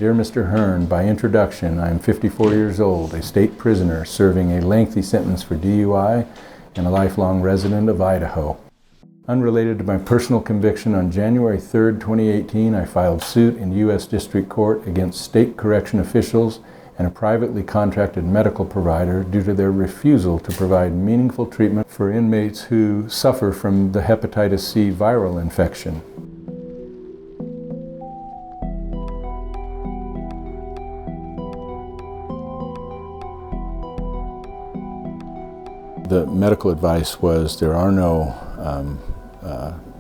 Dear Mr. Hearn, by introduction, I am 54 years old, a state prisoner serving a lengthy sentence for DUI and a lifelong resident of Idaho. Unrelated to my personal conviction, on January 3, 2018, I filed suit in U.S. District Court against state correction officials and a privately contracted medical provider due to their refusal to provide meaningful treatment for inmates who suffer from the hepatitis C viral infection. The medical advice was there are no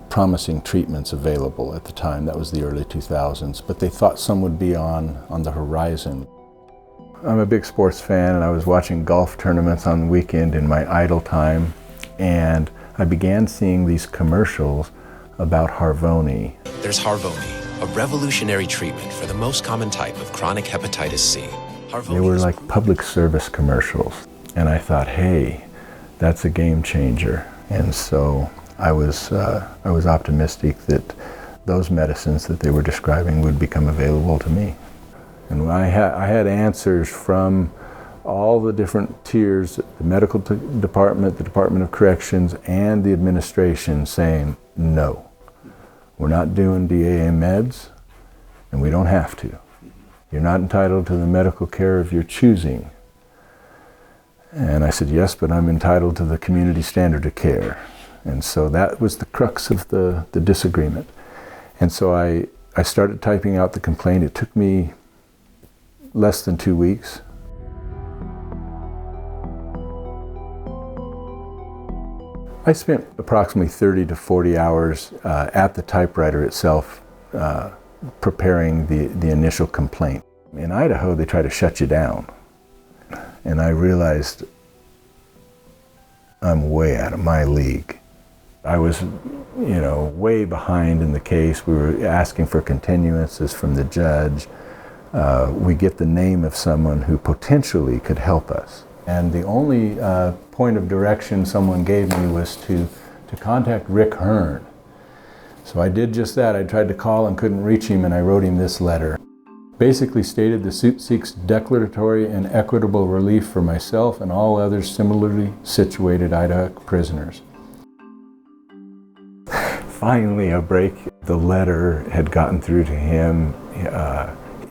promising treatments available at the time. That was the early 2000s, but they thought some would be on the horizon. I'm a big sports fan, and I was watching golf tournaments on the weekend in my idle time, and I began seeing these commercials about Harvoni. There's Harvoni, a revolutionary treatment for the most common type of chronic hepatitis C. They were like public service commercials, and I thought, hey, that's a game changer. And so I was optimistic that those medicines that they were describing would become available to me. And I had answers from all the different tiers, the medical department, the Department of Corrections, and the administration saying, no, we're not doing DAA meds, and we don't have to. You're not entitled to the medical care of your choosing. And I said, yes, but I'm entitled to the community standard of care. And so that was the crux of the disagreement. And so I started typing out the complaint. It took me less than 2 weeks. I spent approximately 30 to 40 hours at the typewriter itself preparing the initial complaint. In Idaho, they try to shut you down. And I realized I'm way out of my league. I was, way behind in the case. We were asking for continuances from the judge. We get the name of someone who potentially could help us. And the only point of direction someone gave me was to contact Rick Hearn. So I did just that. I tried to call and couldn't reach him, and I wrote him this letter. Basically stated the suit seeks declaratory and equitable relief for myself and all other similarly situated Idaho prisoners. Finally, a break. The letter had gotten through to him.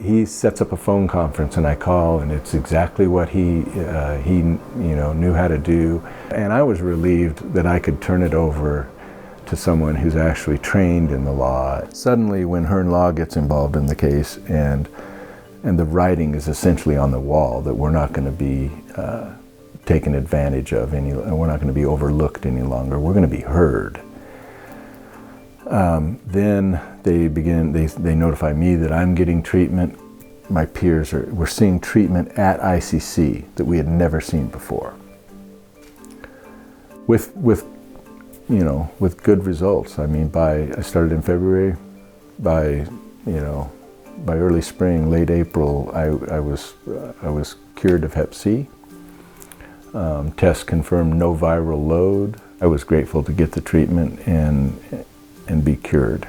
He sets up a phone conference, and I call, and it's exactly what he knew how to do. And I was relieved that I could turn it over to someone who's actually trained in the law. Suddenly, when Hearn Law gets involved in the case, and the writing is essentially on the wall that we're not going to be taken advantage of we're not going to be overlooked any longer. We're going to be heard. Then they notify me that I'm getting treatment. My peers were seeing treatment at ICC that we had never seen before. With good results. I mean, I started in February. By early spring, late April, I was cured of Hep C. Tests confirmed no viral load. I was grateful to get the treatment and be cured.